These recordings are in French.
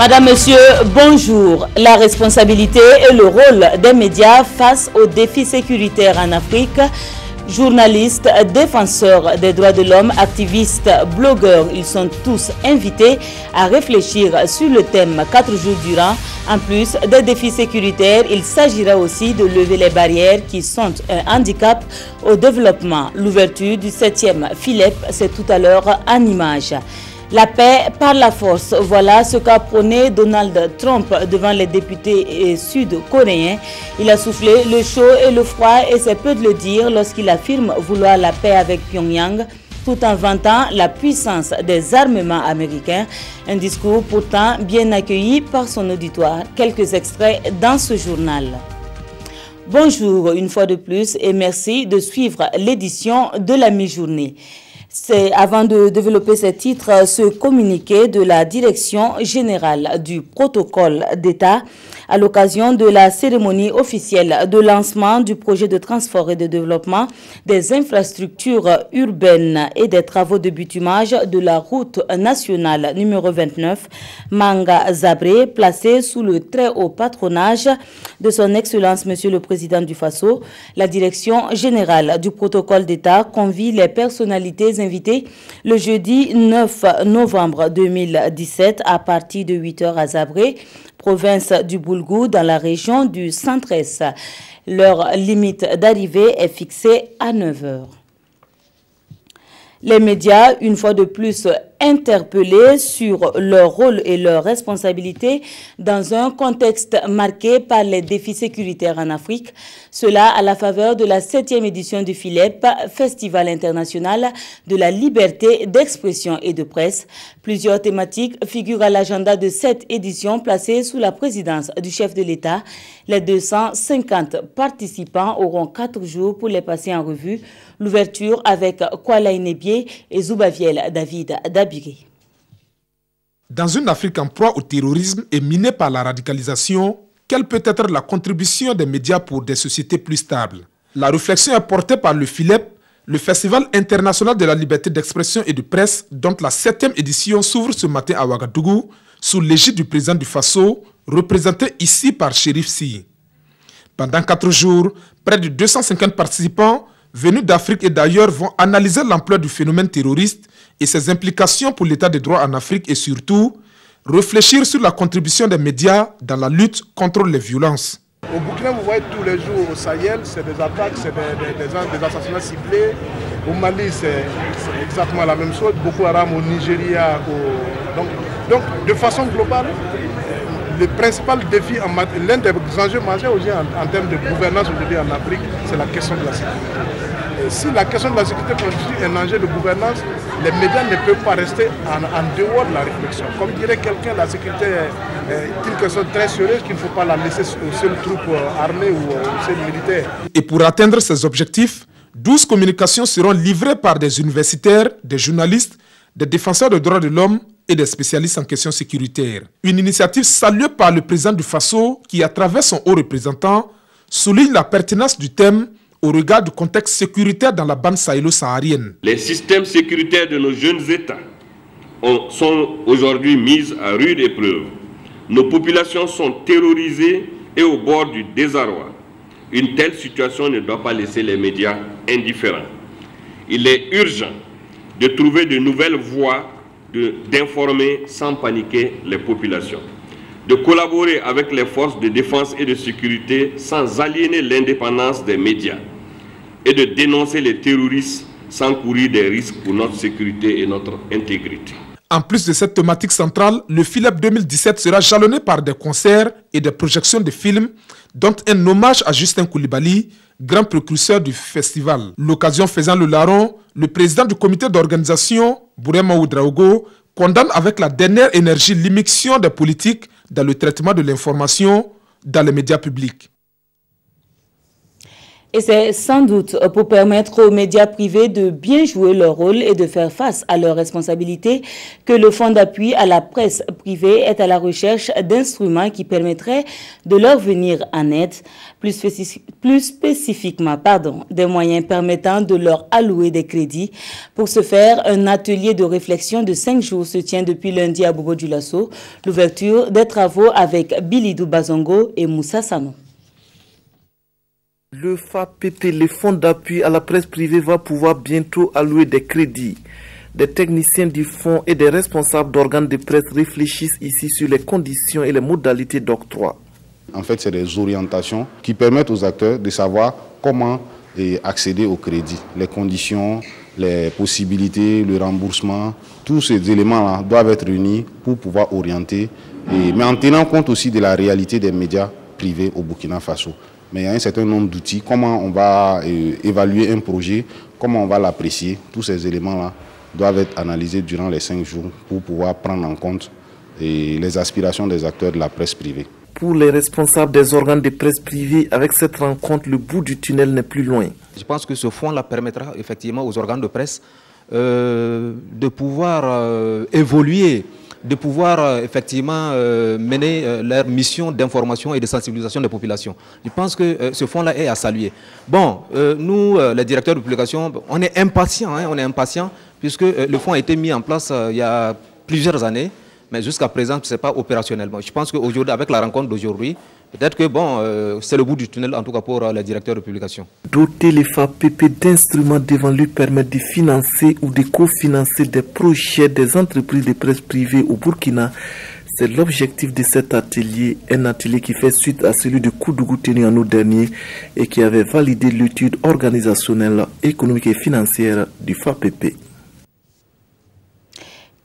Madame, Monsieur, bonjour. La responsabilité et le rôle des médias face aux défis sécuritaires en Afrique. Journalistes, défenseurs des droits de l'homme, activistes, blogueurs, ils sont tous invités à réfléchir sur le thème 4 jours durant. En plus des défis sécuritaires, il s'agira aussi de lever les barrières qui sont un handicap au développement. L'ouverture du 7e FILEP, c'est tout à l'heure en image. La paix par la force, voilà ce qu'a prôné Donald Trump devant les députés sud-coréens. Il a soufflé le chaud et le froid et c'est peu de le dire lorsqu'il affirme vouloir la paix avec Pyongyang tout en vantant la puissance des armements américains. Un discours pourtant bien accueilli par son auditoire. Quelques extraits dans ce journal. Bonjour une fois de plus et merci de suivre l'édition de la mi-journée. C'est avant de développer ces titres, ce communiqué de la Direction générale du protocole d'État à l'occasion de la cérémonie officielle de lancement du projet de transport et de développement des infrastructures urbaines et des travaux de bitumage de la route nationale numéro 29 Manga-Zabré, placé sous le très haut patronage de son Excellence Monsieur le Président du Faso. La Direction générale du protocole d'État convie les personnalités invitées le jeudi 9 novembre 2017 à partir de 8 h à Zabré, province du Boulgou, dans la région du Centre-Est. Leur limite d'arrivée est fixée à 9 h. Les médias, une fois de plus, interpellés sur leur rôle et leurs responsabilités dans un contexte marqué par les défis sécuritaires en Afrique. Cela à la faveur de la 7e édition du FILEP, Festival international de la liberté d'expression et de presse. Plusieurs thématiques figurent à l'agenda de cette édition placée sous la présidence du chef de l'État. Les 250 participants auront 4 jours pour les passer en revue. L'ouverture avec Kwala Inebié et Zoubaviel David Dabiré. Dans une Afrique en proie au terrorisme et minée par la radicalisation, quelle peut être la contribution des médias pour des sociétés plus stables? La réflexion est portée par le FILEP, le Festival international de la liberté d'expression et de presse, dont la 7e édition s'ouvre ce matin à Ouagadougou, sous l'égide du président du Faso, représenté ici par Chérif Sy. Pendant 4 jours, près de 250 participants venus d'Afrique et d'ailleurs vont analyser l'ampleur du phénomène terroriste et ses implications pour l'état des droits en Afrique et surtout réfléchir sur la contribution des médias dans la lutte contre les violences. Au Burkina, vous voyez tous les jours au Sahel, c'est des attaques, c'est des assassinats ciblés. Au Mali, c'est exactement la même chose. Boko Haram au Nigeria. Donc, de façon globale, le principal défi, l'un des enjeux majeurs en termes de gouvernance aujourd'hui en Afrique, c'est la question de la sécurité. Et si la question de la sécurité constitue un enjeu de gouvernance, les médias ne peuvent pas rester en dehors de la réflexion. Comme dirait quelqu'un, la sécurité est une question très sérieuse qu'il ne faut pas la laisser aux seules troupes armées ou aux seuls militaires. Et pour atteindre ces objectifs, 12 communications seront livrées par des universitaires, des journalistes, des défenseurs des droits de l'homme et des spécialistes en questions sécuritaires. Une initiative saluée par le président du Faso qui, à travers son haut représentant, souligne la pertinence du thème au regard du contexte sécuritaire dans la bande sahélo-saharienne. Les systèmes sécuritaires de nos jeunes États sont aujourd'hui mis à rude épreuve. Nos populations sont terrorisées et au bord du désarroi. Une telle situation ne doit pas laisser les médias indifférents. Il est urgent de trouver de nouvelles voies d'informer sans paniquer les populations, de collaborer avec les forces de défense et de sécurité sans aliéner l'indépendance des médias et de dénoncer les terroristes sans courir des risques pour notre sécurité et notre intégrité. En plus de cette thématique centrale, le FILEP 2017 sera jalonné par des concerts et des projections de films, dont un hommage à Justin Koulibaly, grand précurseur du festival. L'occasion faisant le larron, le président du comité d'organisation, Bourema Oudraogo, condamne avec la dernière énergie l'immixtion des politiques dans le traitement de l'information dans les médias publics. Et c'est sans doute pour permettre aux médias privés de bien jouer leur rôle et de faire face à leurs responsabilités que le Fonds d'appui à la presse privée est à la recherche d'instruments qui permettraient de leur venir en aide, plus spécifiquement, des moyens permettant de leur allouer des crédits. Pour ce faire, un atelier de réflexion de 5 jours se tient depuis lundi à Bobo-Dioulasso. L'ouverture des travaux avec Bilidou Bazongo et Moussa Sano. Le FAPP, le Fonds d'appui à la presse privée, va pouvoir bientôt allouer des crédits. Des techniciens du fonds et des responsables d'organes de presse réfléchissent ici sur les conditions et les modalités d'octroi. En fait, c'est des orientations qui permettent aux acteurs de savoir comment accéder au crédit, les conditions, les possibilités, le remboursement. Tous ces éléments-là doivent être réunis pour pouvoir orienter, mais en tenant compte aussi de la réalité des médias privés au Burkina Faso. Mais il y a un certain nombre d'outils, comment on va évaluer un projet, comment on va l'apprécier. Tous ces éléments-là doivent être analysés durant les 5 jours pour pouvoir prendre en compte les aspirations des acteurs de la presse privée. Pour les responsables des organes de presse privée, avec cette rencontre, le bout du tunnel n'est plus loin. Je pense que ce fonds-là permettra effectivement aux organes de presse de pouvoir évoluer, de pouvoir effectivement mener leur mission d'information et de sensibilisation des populations. Je pense que ce fonds-là est à saluer. Bon, nous, les directeurs de publication, on est impatients, puisque le fonds a été mis en place il y a plusieurs années, mais jusqu'à présent, ce n'est pas opérationnellement. Je pense qu'aujourd'hui, avec la rencontre d'aujourd'hui, peut-être que c'est le bout du tunnel, en tout cas pour les directeurs de publication. Doter les FAPP d'instruments devant lui permettre de financer ou de cofinancer des projets des entreprises de presse privée au Burkina, c'est l'objectif de cet atelier, un atelier qui fait suite à celui de Koudougou tenu en août dernier et qui avait validé l'étude organisationnelle, économique et financière du FAPP.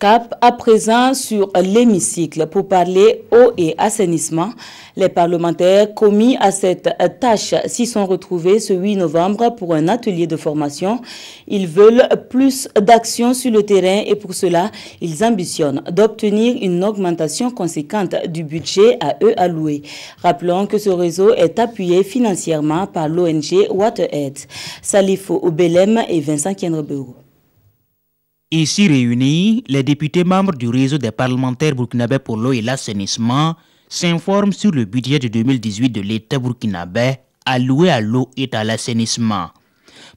Cap à présent sur l'hémicycle pour parler eau et assainissement. Les parlementaires commis à cette tâche s'y sont retrouvés ce 8 novembre pour un atelier de formation. Ils veulent plus d'action sur le terrain et pour cela, ils ambitionnent d'obtenir une augmentation conséquente du budget à eux alloué. Rappelons que ce réseau est appuyé financièrement par l'ONG WaterAid. Salifo Obelem et Vincent Kienrebeu. Ici réunis, les députés membres du réseau des parlementaires burkinabés pour l'eau et l'assainissement s'informent sur le budget de 2018 de l'État burkinabé alloué à l'eau et à l'assainissement.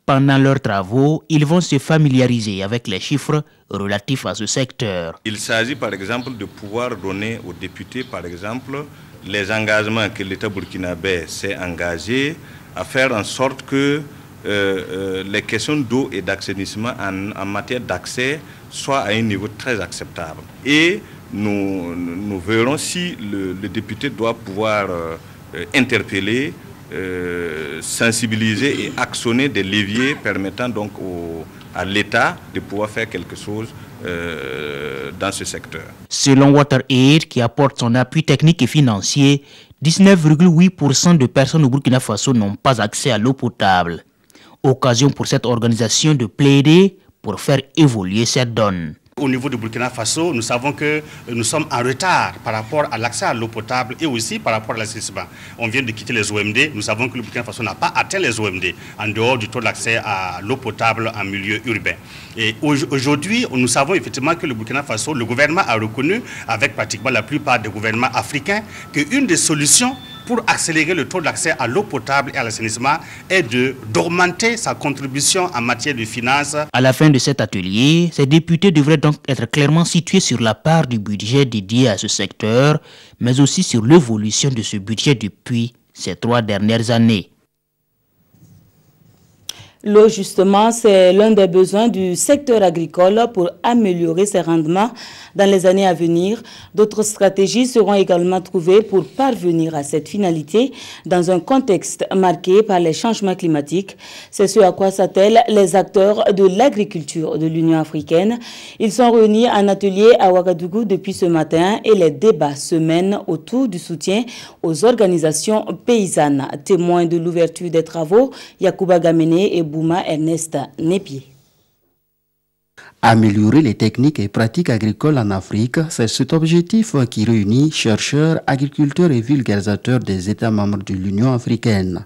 Pendant leurs travaux, ils vont se familiariser avec les chiffres relatifs à ce secteur. Il s'agit par exemple de pouvoir donner aux députés par exemple les engagements que l'État burkinabé s'est engagé à faire en sorte que les questions d'eau et d'assainissement en matière d'accès soient à un niveau très acceptable. Et nous verrons si le député doit pouvoir interpeller, sensibiliser et actionner des leviers permettant donc à l'État de pouvoir faire quelque chose dans ce secteur. Selon WaterAid, qui apporte son appui technique et financier, 19,8% de personnes au Burkina Faso n'ont pas accès à l'eau potable. Occasion pour cette organisation de plaider pour faire évoluer cette donne. Au niveau du Burkina Faso, nous savons que nous sommes en retard par rapport à l'accès à l'eau potable et aussi par rapport à l'assainissement. On vient de quitter les OMD, nous savons que le Burkina Faso n'a pas atteint les OMD en dehors du taux d'accès à l'eau potable en milieu urbain. Et aujourd'hui, nous savons effectivement que le Burkina Faso, le gouvernement a reconnu, avec pratiquement la plupart des gouvernements africains, qu'une des solutions pour accélérer le taux d'accès à l'eau potable et à l'assainissement est d'augmenter sa contribution en matière de finances. À la fin de cet atelier, ces députés devraient donc être clairement situés sur la part du budget dédié à ce secteur, mais aussi sur l'évolution de ce budget depuis ces 3 dernières années. L'eau, justement, c'est l'un des besoins du secteur agricole pour améliorer ses rendements dans les années à venir. D'autres stratégies seront également trouvées pour parvenir à cette finalité dans un contexte marqué par les changements climatiques. C'est ce à quoi s'attellent les acteurs de l'agriculture de l'Union africaine. Ils sont réunis en atelier à Ouagadougou depuis ce matin et les débats se mènent autour du soutien aux organisations paysannes. Témoins de l'ouverture des travaux, Yacouba Gamene et Bouma Ernest Népier. Améliorer les techniques et pratiques agricoles en Afrique, c'est cet objectif qui réunit chercheurs, agriculteurs et vulgarisateurs des États membres de l'Union africaine.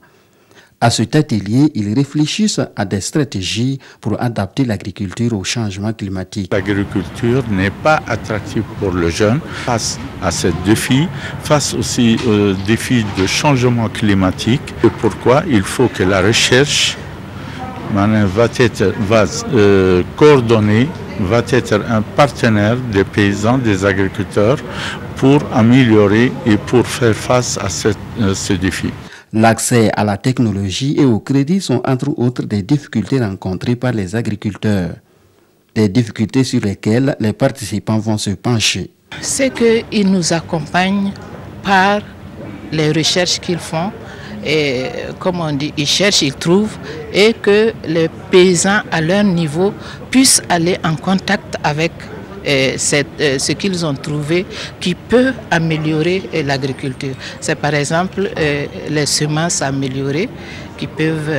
À cet atelier, ils réfléchissent à des stratégies pour adapter l'agriculture au changement climatique. L'agriculture n'est pas attractive pour le jeune face à ces défis, face aussi aux défis de changement climatique. Et pourquoi il faut que la recherche va être coordonnée, va être un partenaire des paysans, des agriculteurs pour améliorer et pour faire face à ce défi. L'accès à la technologie et au crédit sont entre autres des difficultés rencontrées par les agriculteurs. Des difficultés sur lesquelles les participants vont se pencher. C'est qu'ils nous accompagnent par les recherches qu'ils font. Et comme on dit, ils cherchent, ils trouvent, et que les paysans à leur niveau puissent aller en contact avec ce qu'ils ont trouvé qui peut améliorer l'agriculture. C'est par exemple les semences améliorées qui peuvent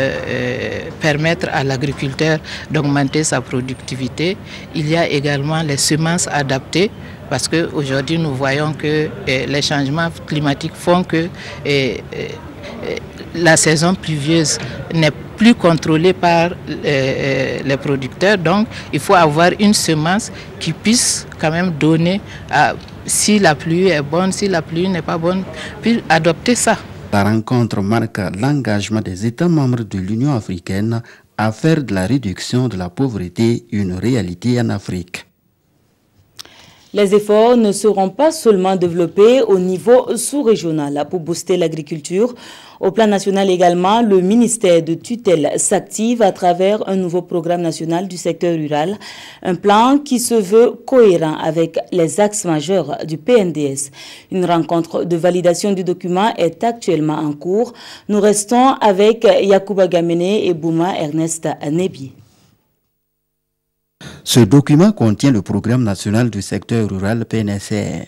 permettre à l'agriculteur d'augmenter sa productivité. Il y a également les semences adaptées parce qu'aujourd'hui nous voyons que les changements climatiques font que la saison pluvieuse n'est plus contrôlée par les producteurs. Donc, il faut avoir une semence qui puisse quand même donner, si la pluie est bonne, si la pluie n'est pas bonne, puis adopter ça. La rencontre marque l'engagement des États membres de l'Union africaine à faire de la réduction de la pauvreté une réalité en Afrique. Les efforts ne seront pas seulement développés au niveau sous-régional pour booster l'agriculture. Au plan national également, le ministère de tutelle s'active à travers un nouveau programme national du secteur rural, un plan qui se veut cohérent avec les axes majeurs du PNDS. Une rencontre de validation du document est actuellement en cours. Nous restons avec Yacouba Gamene et Bouma Ernest Nebi. Ce document contient le programme national du secteur rural PNSR.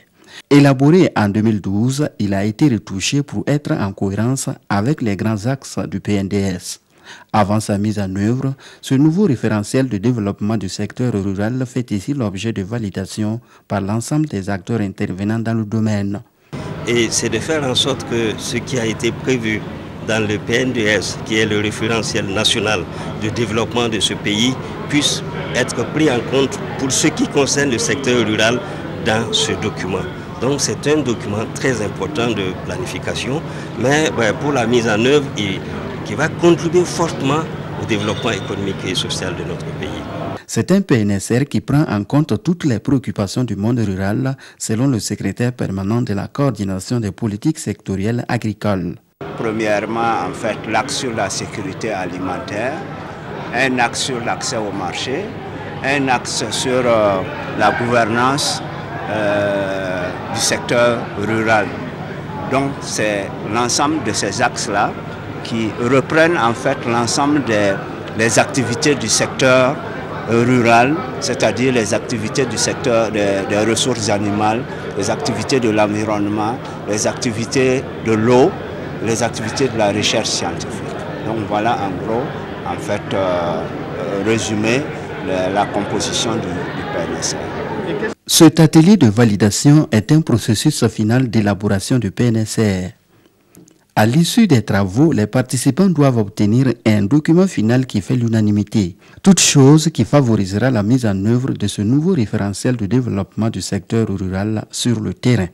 Élaboré en 2012, il a été retouché pour être en cohérence avec les grands axes du PNDS. Avant sa mise en œuvre, ce nouveau référentiel de développement du secteur rural fait ici l'objet de validation par l'ensemble des acteurs intervenants dans le domaine. Et c'est de faire en sorte que ce qui a été prévu dans le PNDS, qui est le référentiel national de développement de ce pays, puisse être pris en compte pour ce qui concerne le secteur rural dans ce document. Donc c'est un document très important de planification, mais pour la mise en œuvre qui va contribuer fortement au développement économique et social de notre pays. C'est un PNSR qui prend en compte toutes les préoccupations du monde rural, selon le secrétaire permanent de la coordination des politiques sectorielles agricoles. Premièrement, en fait, l'axe sur la sécurité alimentaire, un axe sur l'accès au marché, un axe sur la gouvernance du secteur rural. Donc c'est l'ensemble de ces axes-là qui reprennent en fait l'ensemble des activités du secteur rural, c'est-à-dire les activités du secteur des ressources animales, les activités de l'environnement, les activités de l'eau, les activités de la recherche scientifique. Donc voilà en gros, en fait, résumé la composition du PNSR. Cet atelier de validation est un processus final d'élaboration du PNSR. À l'issue des travaux, les participants doivent obtenir un document final qui fait l'unanimité, toute chose qui favorisera la mise en œuvre de ce nouveau référentiel de développement du secteur rural sur le terrain.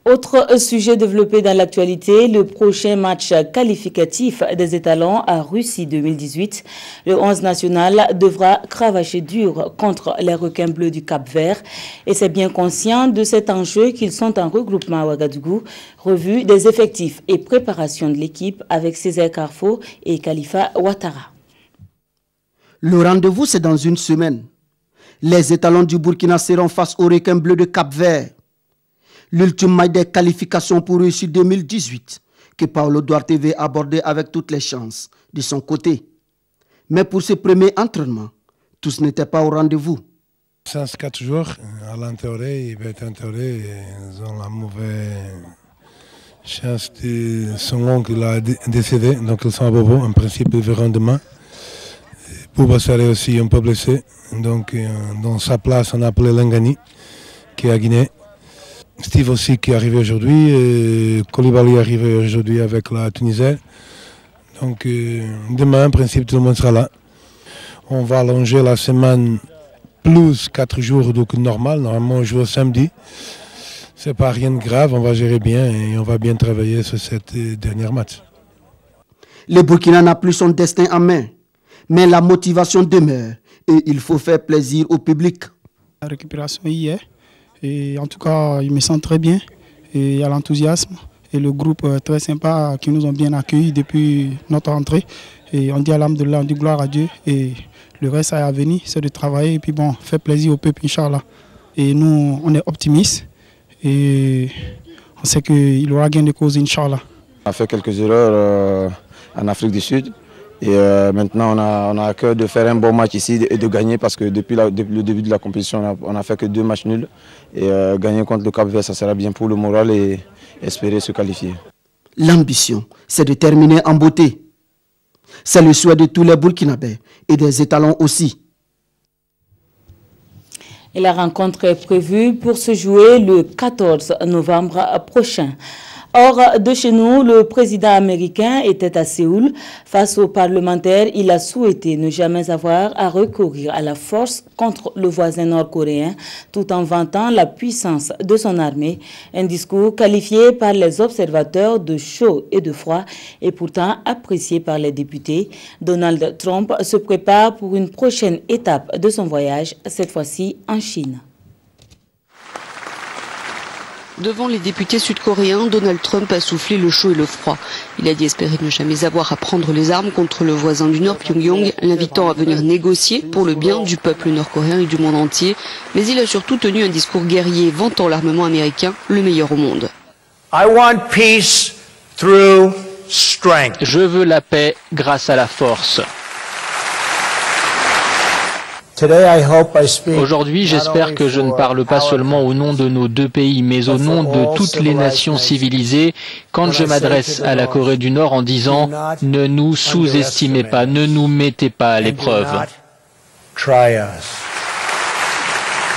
Autre sujet développé dans l'actualité, le prochain match qualificatif des étalons à Russie 2018. Le 11 national devra cravacher dur contre les requins bleus du Cap-Vert. Et c'est bien conscient de cet enjeu qu'ils sont en regroupement à Ouagadougou. Revue des effectifs et préparation de l'équipe avec Césaire Carrefour et Khalifa Ouattara. Le rendez-vous, c'est dans une semaine. Les étalons du Burkina seront face aux requins bleus de Cap-Vert. L'ultime match des qualifications pour Russie 2018 que Paulo Duarte veut aborder avec toutes les chances de son côté. Mais pour ce premier entraînement, tous n'étaient pas au rendez-vous. 4 joueurs à l'intérieur, ils ont la mauvaise chance de son oncle a décédé, donc ils sont à Bobo. En principe, ils verront demain. Bouba Saré aussi un peu blessé, donc dans sa place, on a appelé Lengani, qui est à Guinée. Steve aussi qui est arrivé aujourd'hui, Koulibaly est arrivé aujourd'hui avec la Tunisie. Donc demain, en principe, tout le monde sera là. On va allonger la semaine plus 4 jours, donc normal. Normalement, on joue samedi. C'est pas rien de grave, on va gérer bien et on va bien travailler sur cette dernière match. Le Burkina n'a plus son destin en main, mais la motivation demeure et il faut faire plaisir au public. La récupération hier, et en tout cas, il me sent très bien et il y a l'enthousiasme et le groupe très sympa qui nous ont bien accueillis depuis notre entrée. Et on dit alhamdoulilah, on dit gloire à Dieu et le reste à venir, c'est de travailler et puis bon, faire plaisir au peuple, Inch'Allah. Et nous, on est optimistes. Et on sait qu'il aura gain de cause, Inch'Allah. On a fait quelques erreurs en Afrique du Sud. Et maintenant, on a à cœur de faire un bon match ici et de gagner parce que depuis le début de la compétition, on n'a fait que 2 matchs nuls. Et gagner contre le Cap-Vert, ça sera bien pour le moral et espérer se qualifier. L'ambition, c'est de terminer en beauté. C'est le souhait de tous les Burkinabés et des étalons aussi. Et la rencontre est prévue pour se jouer le 14 novembre prochain. Hors de chez nous, le président américain était à Séoul. Face aux parlementaires, il a souhaité ne jamais avoir à recourir à la force contre le voisin nord-coréen, tout en vantant la puissance de son armée. Un discours qualifié par les observateurs de chaud et de froid et pourtant apprécié par les députés. Donald Trump se prépare pour une prochaine étape de son voyage, cette fois-ci en Chine. Devant les députés sud-coréens, Donald Trump a soufflé le chaud et le froid. Il a dit espérer ne jamais avoir à prendre les armes contre le voisin du Nord, Pyongyang, l'invitant à venir négocier pour le bien du peuple nord-coréen et du monde entier. Mais il a surtout tenu un discours guerrier vantant l'armement américain, le meilleur au monde. Je veux la paix grâce à la force. Aujourd'hui, j'espère que je ne parle pas seulement au nom de nos 2 pays, mais au nom de toutes les nations civilisées, quand je m'adresse à la Corée du Nord en disant « Ne nous sous-estimez pas, ne nous mettez pas à l'épreuve ».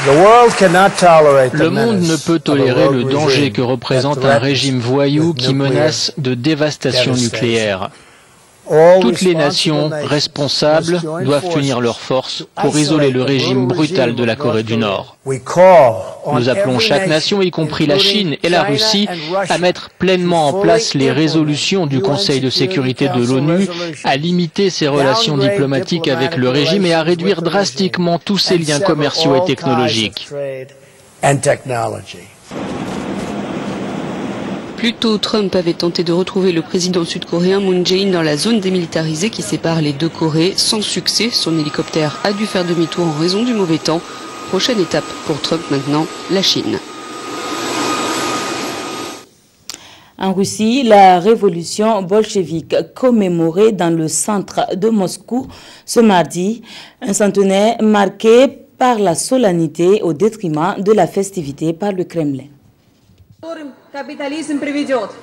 Le monde ne peut tolérer le danger que représente un régime voyou qui menace de dévastation nucléaire. Toutes les nations responsables doivent unir leurs forces pour isoler le régime brutal de la Corée du Nord. Nous appelons chaque nation, y compris la Chine et la Russie, à mettre pleinement en place les résolutions du Conseil de sécurité de l'ONU, à limiter ses relations diplomatiques avec le régime et à réduire drastiquement tous ses liens commerciaux et technologiques. Plus tôt, Trump avait tenté de retrouver le président sud-coréen Moon Jae-in dans la zone démilitarisée qui sépare les 2 Corées. Sans succès, son hélicoptère a dû faire demi-tour en raison du mauvais temps. Prochaine étape pour Trump maintenant, la Chine. En Russie, la révolution bolchevique commémorée dans le centre de Moscou ce mardi, un centenaire marqué par la solennité au détriment de la festivité par le Kremlin.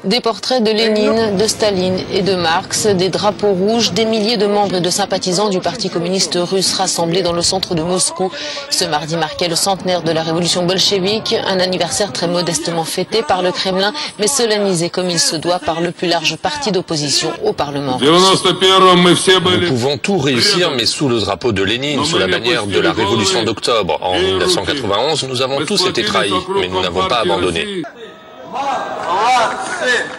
Des portraits de Lénine, de Staline et de Marx, des drapeaux rouges, des milliers de membres et de sympathisants du Parti communiste russe rassemblés dans le centre de Moscou. Ce mardi marquait le centenaire de la révolution bolchevique, un anniversaire très modestement fêté par le Kremlin, mais solennisé comme il se doit par le plus large parti d'opposition au Parlement russe. Nous pouvons tout réussir, mais sous le drapeau de Lénine, sous la bannière de la révolution d'octobre. En 1991, nous avons tous été trahis, mais nous n'avons pas abandonné.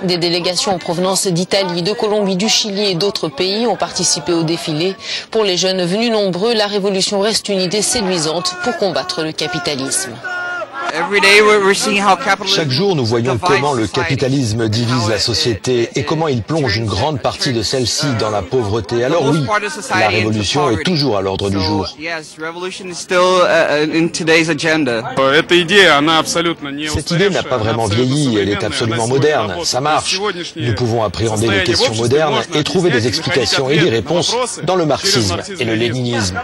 Des délégations en provenance d'Italie, de Colombie, du Chili et d'autres pays ont participé au défilé. Pour les jeunes venus nombreux, la révolution reste une idée séduisante pour combattre le capitalisme. Chaque jour, nous voyons comment le capitalisme divise la société et comment il plonge une grande partie de celle-ci dans la pauvreté. Alors oui, la révolution est toujours à l'ordre du jour. Cette idée n'a pas vraiment vieilli, elle est absolument moderne, ça marche. Nous pouvons appréhender les questions modernes et trouver des explications et des réponses dans le marxisme et le léninisme.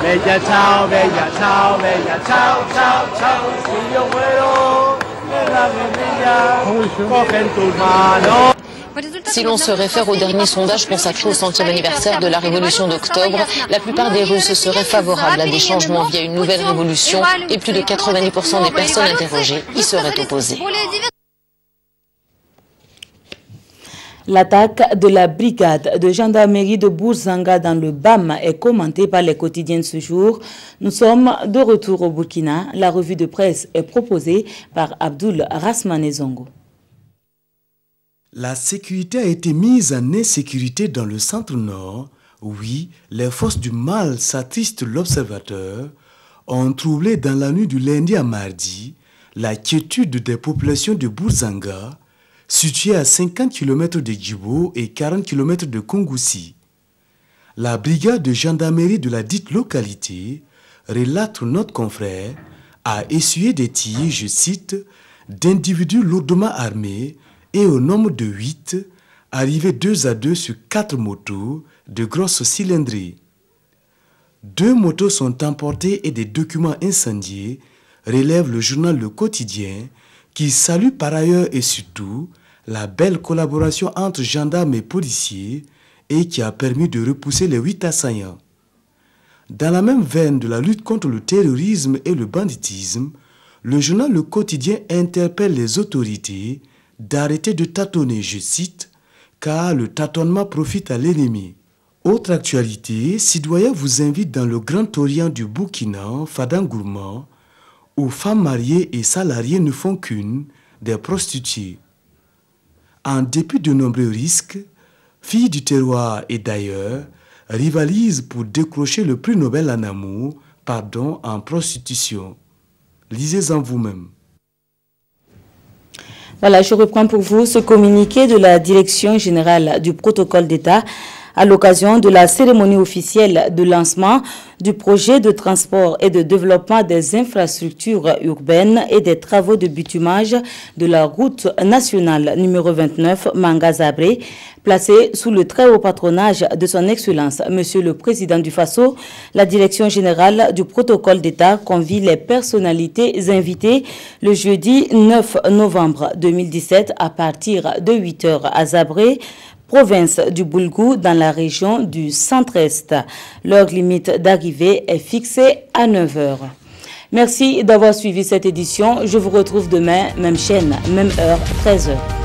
Bella ciao, bella ciao, bella ciao, ciao, ciao, figlio muero, nella guerriglia, coge en tus manos. Si l'on se réfère au dernier sondage consacré au 100e anniversaire de la révolution d'octobre, la plupart des Russes seraient favorables à des changements via une nouvelle révolution et plus de 90% des personnes interrogées y seraient opposées. L'attaque de la brigade de gendarmerie de Bourzanga dans le BAM est commentée par les quotidiens de ce jour. Nous sommes de retour au Burkina. La revue de presse est proposée par Abdoul Rasmane Zongo. La sécurité a été mise en insécurité dans le centre-nord. Oui, les forces du mal, s'attriste l'observateur, ont troublé dans la nuit du lundi à mardi la quiétude des populations de Bourzanga, située à 50 km de Djibo et 40 km de Kongoussi. La brigade de gendarmerie de la dite localité, relate notre confrère, a essuyé des tirs, je cite, d'individus lourdement armés et au nombre de 8, arrivés 2 à 2 sur 4 motos de grosse cylindrée. 2 motos sont emportées et des documents incendiés, relève le journal Le Quotidien, qui salue par ailleurs et surtout la belle collaboration entre gendarmes et policiers et qui a permis de repousser les 8 assaillants. Dans la même veine de la lutte contre le terrorisme et le banditisme, le journal Le Quotidien interpelle les autorités d'arrêter de tâtonner, je cite, car le tâtonnement profite à l'ennemi. Autre actualité, Citoyen vous invite dans le Grand Orient du Burkina, Fadangourma, où femmes mariées et salariées ne font qu'une, des prostituées. En dépit de nombreux risques, filles du terroir et d'ailleurs rivalisent pour décrocher le prix Nobel en amour, pardon, en prostitution. Lisez-en vous-même. Voilà, je reprends pour vous ce communiqué de la Direction générale du protocole d'État à l'occasion de la cérémonie officielle de lancement du projet de transport et de développement des infrastructures urbaines et des travaux de bitumage de la route nationale numéro 29 Manga-Zabré, placée sous le très haut patronage de son Excellence, Monsieur le Président du Faso. La Direction générale du protocole d'État convie les personnalités invitées le jeudi 9 novembre 2017 à partir de 8 h à Zabré, province du Boulgou, dans la région du centre-est. L'heure limite d'arrivée est fixée à 9 h. Merci d'avoir suivi cette édition. Je vous retrouve demain, même chaîne, même heure, 13 h.